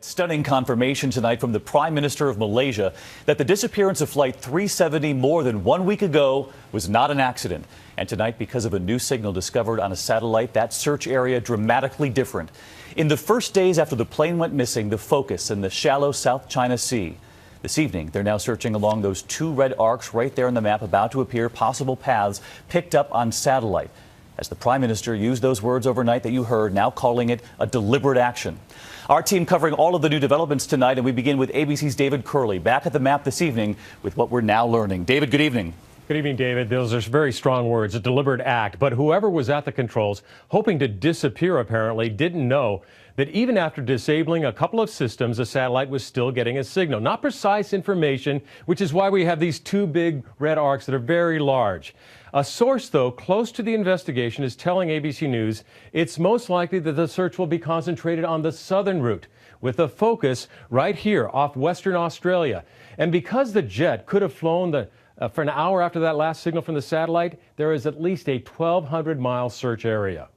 Stunning confirmation tonight from the Prime Minister of Malaysia that the disappearance of Flight 370 more than 1 week ago was not an accident. And tonight, because of a new signal discovered on a satellite, that search area dramatically different. In the first days after the plane went missing, the focus in the shallow South China Sea. This evening, they're now searching along those two red arcs right there on the map about to appear, possible paths picked up on satellite. As the Prime Minister used those words overnight that you heard, now calling it a deliberate action. Our team covering all of the new developments tonight, and we begin with ABC's David Curley, back at the map this evening with what we're now learning. David, good evening. Good evening, David. Those are very strong words, a deliberate act. But whoever was at the controls, hoping to disappear apparently, didn't know that even after disabling a couple of systems, the satellite was still getting a signal. Not precise information, which is why we have these two big red arcs that are very large. A source, though, close to the investigation is telling ABC News it's most likely that the search will be concentrated on the southern route, with a focus right here off Western Australia. And because the jet could have flown for an hour after that last signal from the satellite, there is at least a 1,200-mile search area.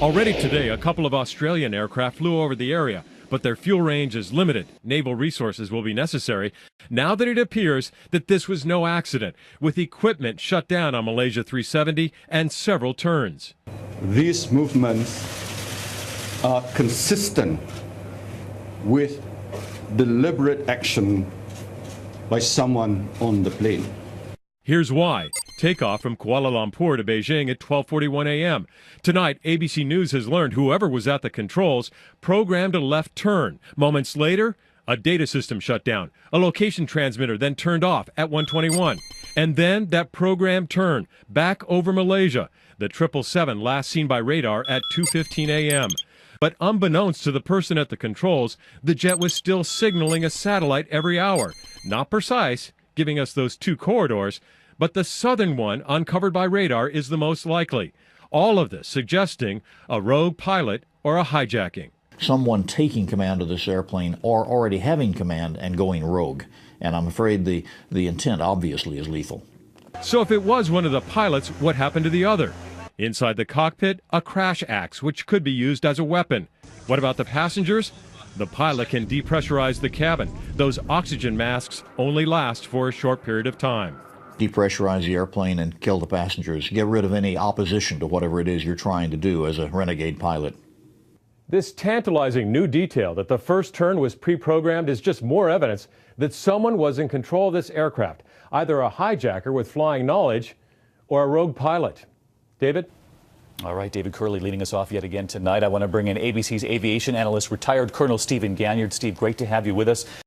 Already today, a couple of Australian aircraft flew over the area, but their fuel range is limited. Naval resources will be necessary now that it appears that this was no accident, with equipment shut down on Malaysia 370 and several turns. These movements are consistent with deliberate action by someone on the plane. Here's why. Takeoff from Kuala Lumpur to Beijing at 12:41 a.m. Tonight, ABC News has learned whoever was at the controls programmed a left turn. Moments later, a data system shut down. A location transmitter then turned off at 1:21. And then that programmed turn back over Malaysia. The 777 last seen by radar at 2:15 a.m. But unbeknownst to the person at the controls, the jet was still signaling a satellite every hour. Not precise, giving us those two corridors, but the southern one, uncovered by radar, is the most likely. All of this suggesting a rogue pilot or a hijacking. Someone taking command of this airplane or already having command and going rogue. And I'm afraid the intent obviously is lethal. So if it was one of the pilots, what happened to the other? Inside the cockpit, a crash axe, which could be used as a weapon. What about the passengers? The pilot can depressurize the cabin. Those oxygen masks only last for a short period of time. Depressurize the airplane and kill the passengers. Get rid of any opposition to whatever it is you're trying to do as a renegade pilot. This tantalizing new detail that the first turn was pre-programmed is just more evidence that someone was in control of this aircraft, either a hijacker with flying knowledge or a rogue pilot. David? All right, David Curley leading us off yet again tonight. I want to bring in ABC's aviation analyst, retired Colonel Stephen Ganyard. Steve, great to have you with us.